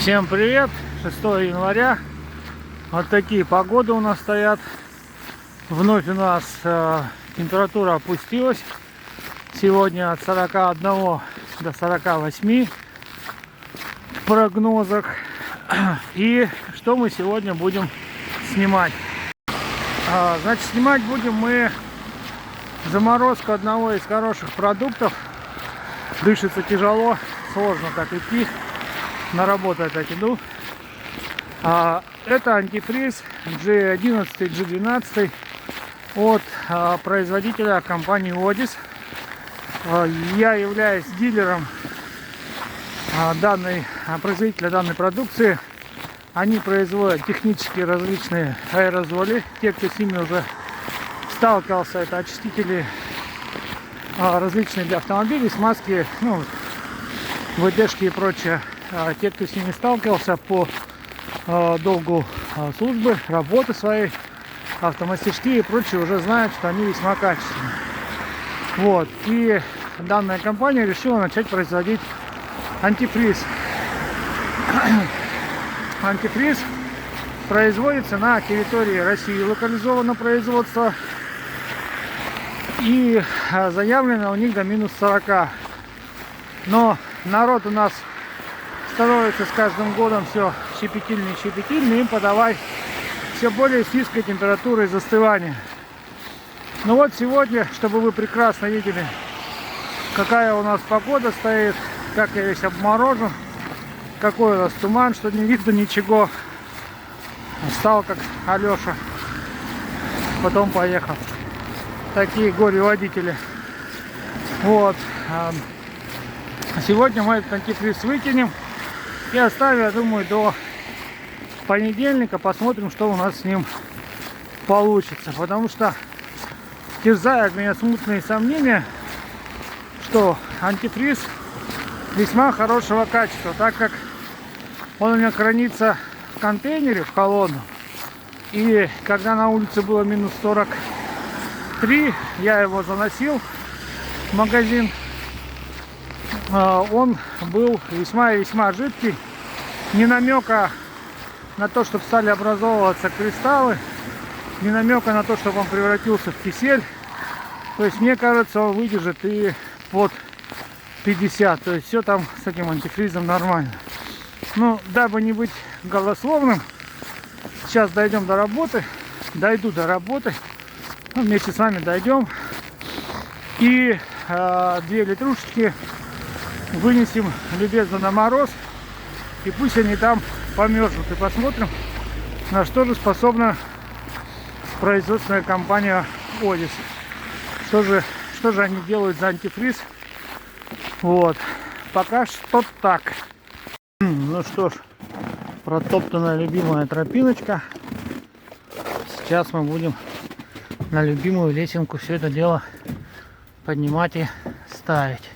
Всем привет! 6 января. Вот такие погоды у нас стоят. Вновь у нас температура опустилась. Сегодня от 41 до 48 в прогнозах. И что мы сегодня будем снимать? Значит, снимать будем мы заморозку одного из хороших продуктов. Дышится тяжело, сложно так идти. На работу опять иду. Это антифриз G11, G12 от производителя компании Odis. Я являюсь дилером производителя данной продукции. Они производят технически различные аэрозоли. Те, кто с ними уже сталкивался, это очистители различные для автомобилей, смазки, ВДшки и прочее. Те, кто с ними сталкивался по долгу службы, работы своей, автомастерские и прочее, уже знают, что они весьма качественные. Вот. И данная компания решила начать производить антифриз. Антифриз производится на территории России, локализовано производство. И заявлено у них до минус 40. Но народ у нас становится с каждым годом все щепетильнее, им подавай все более с низкой температурой застывания. Ну вот сегодня, чтобы вы прекрасно видели, какая у нас погода стоит, как я весь обморожен, какой у нас туман, что не видно ничего. Стал как Алеша, потом поехал. Такие горе-водители. Вот. Сегодня мы этот антифриз выкинем и оставим, я думаю, до понедельника. Посмотрим, что у нас с ним получится. Потому что терзают меня смутные сомнения, что антифриз весьма хорошего качества, так как он у меня хранится в контейнере, в холодном. И когда на улице было минус 43, я его заносил в магазин. Он был весьма и весьма жидкий. Ни намека на то, чтобы стали образовываться кристаллы, ни намека на то, чтобы он превратился в кисель. То есть мне кажется, он выдержит и под 50. То есть все там с этим антифризом нормально. Ну, дабы не быть голословным, сейчас дойдем до работы. Дойду до работы. Вместе с вами дойдем. И 2 литрушечки вынесем любезно на мороз. И пусть они там померзнут. И посмотрим, на что же способна производственная компания Odis. Что же они делают за антифриз. Вот. Пока что так. Ну что ж, протоптанная любимая тропиночка. Сейчас мы будем на любимую лесенку все это дело поднимать и ставить.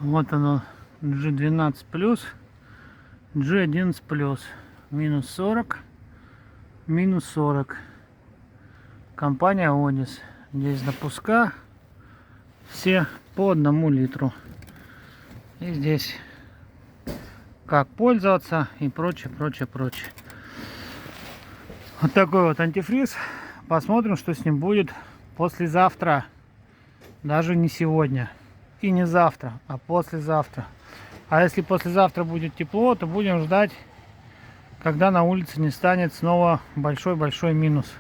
Вот оно, G12 плюс, G11 плюс, минус 40, минус 40. Компания Odis. Здесь допуска все по 1 литру. И здесь как пользоваться и прочее. Вот такой вот антифриз. Посмотрим, что с ним будет послезавтра. Даже не сегодня. И не завтра, а послезавтра. А если послезавтра будет тепло, то будем ждать, когда на улице не станет снова большой-большой минус.